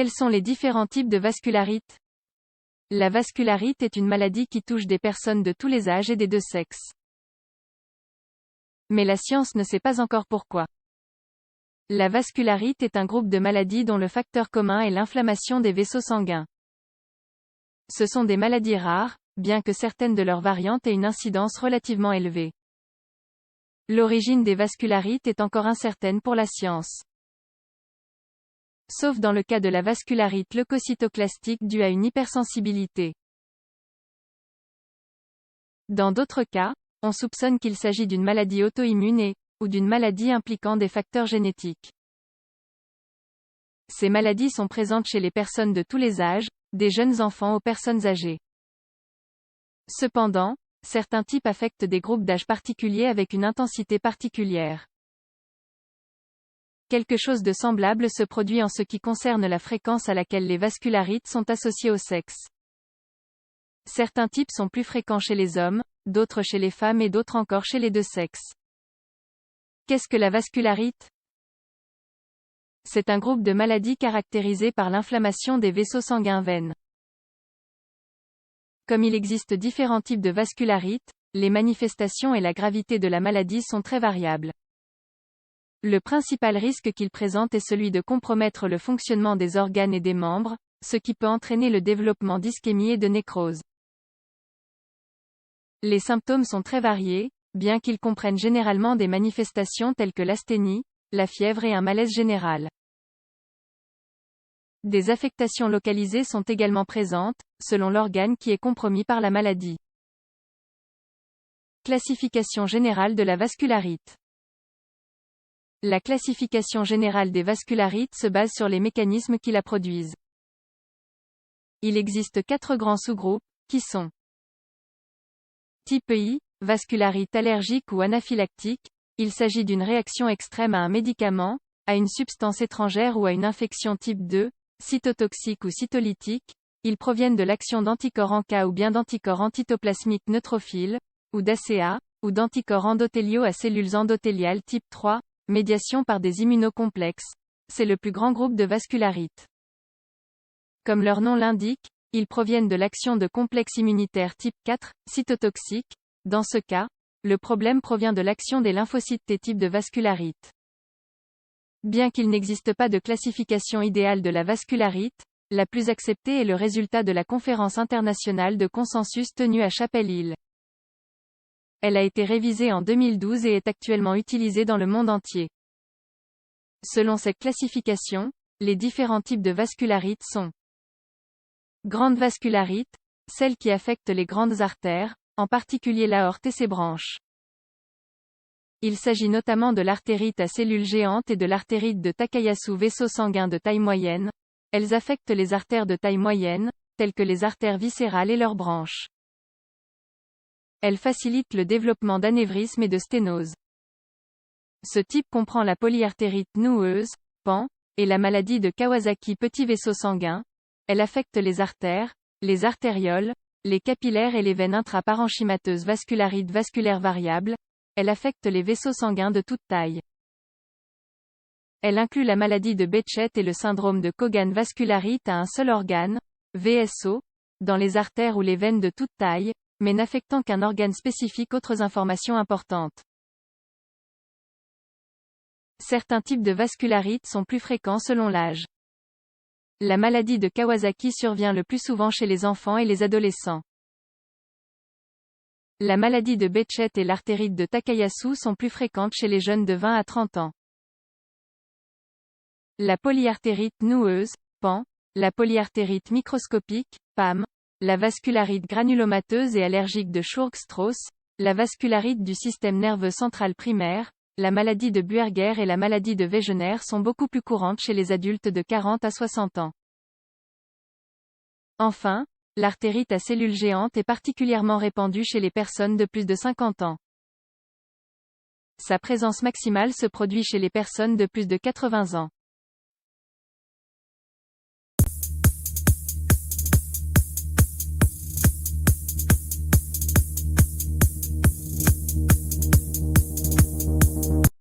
Quels sont les différents types de vascularite? La vascularite est une maladie qui touche des personnes de tous les âges et des deux sexes. Mais la science ne sait pas encore pourquoi. La vascularite est un groupe de maladies dont le facteur commun est l'inflammation des vaisseaux sanguins. Ce sont des maladies rares, bien que certaines de leurs variantes aient une incidence relativement élevée. L'origine des vascularites est encore incertaine pour la science. Sauf dans le cas de la vascularite leucocytoclastique due à une hypersensibilité. Dans d'autres cas, on soupçonne qu'il s'agit d'une maladie auto-immune ou d'une maladie impliquant des facteurs génétiques. Ces maladies sont présentes chez les personnes de tous les âges, des jeunes enfants aux personnes âgées. Cependant, certains types affectent des groupes d'âge particuliers avec une intensité particulière. Quelque chose de semblable se produit en ce qui concerne la fréquence à laquelle les vascularites sont associées au sexe. Certains types sont plus fréquents chez les hommes, d'autres chez les femmes et d'autres encore chez les deux sexes. Qu'est-ce que la vascularite? C'est un groupe de maladies caractérisées par l'inflammation des vaisseaux sanguins veines. Comme il existe différents types de vascularite, les manifestations et la gravité de la maladie sont très variables. Le principal risque qu'il présente est celui de compromettre le fonctionnement des organes et des membres, ce qui peut entraîner le développement d'ischémie et de nécrose. Les symptômes sont très variés, bien qu'ils comprennent généralement des manifestations telles que l'asthénie, la fièvre et un malaise général. Des affectations localisées sont également présentes, selon l'organe qui est compromis par la maladie. Classification générale de la vascularite. La classification générale des vascularites se base sur les mécanismes qui la produisent. Il existe 4 grands sous-groupes, qui sont Type I, vascularite allergique ou anaphylactique. Il s'agit d'une réaction extrême à un médicament, à une substance étrangère ou à une infection type 2, cytotoxique ou cytolytique. Ils proviennent de l'action d'anticorps en K ou bien d'anticorps antitoplasmiques neutrophiles, ou d'ACA, ou d'anticorps endothéliaux à cellules endothéliales type 3, médiation par des immunocomplexes. C'est le plus grand groupe de vascularites. Comme leur nom l'indique, ils proviennent de l'action de complexes immunitaires type 4, cytotoxiques. Dans ce cas, le problème provient de l'action des lymphocytes T type de vascularite. Bien qu'il n'existe pas de classification idéale de la vascularite, la plus acceptée est le résultat de la conférence internationale de consensus tenue à Chapel Hill. Elle a été révisée en 2012 et est actuellement utilisée dans le monde entier. Selon cette classification, les différents types de vascularite sont grande vascularite, celle qui affecte les grandes artères, en particulier l'aorte et ses branches. Il s'agit notamment de l'artérite à cellules géantes et de l'artérite de Takayasu vaisseau sanguin de taille moyenne. Elles affectent les artères de taille moyenne, telles que les artères viscérales et leurs branches. Elles facilitent le développement d'anévrismes et de sténose. Ce type comprend la polyartérite noueuse, PAN, et la maladie de Kawasaki petit vaisseau sanguin. Elle affecte les artères, les artérioles, les capillaires et les veines intraparenchymateuses vascularite vasculaire variable. Elle affecte les vaisseaux sanguins de toute taille. Elle inclut la maladie de Behçet et le syndrome de Cogan vascularite à un seul organe, VSO, dans les artères ou les veines de toute taille, mais n'affectant qu'un organe spécifique. Autres informations importantes. Certains types de vascularite sont plus fréquents selon l'âge. La maladie de Kawasaki survient le plus souvent chez les enfants et les adolescents. La maladie de Behçet et l'artérite de Takayasu sont plus fréquentes chez les jeunes de 20 à 30 ans. La polyartérite noueuse, PAN, la polyartérite microscopique, PAM, la vascularite granulomateuse et allergique de Churg-Strauss, la vascularite du système nerveux central primaire, la maladie de Buerger et la maladie de Wegener sont beaucoup plus courantes chez les adultes de 40 à 60 ans. Enfin, l'artérite à cellules géantes est particulièrement répandue chez les personnes de plus de 50 ans. Sa présence maximale se produit chez les personnes de plus de 80 ans.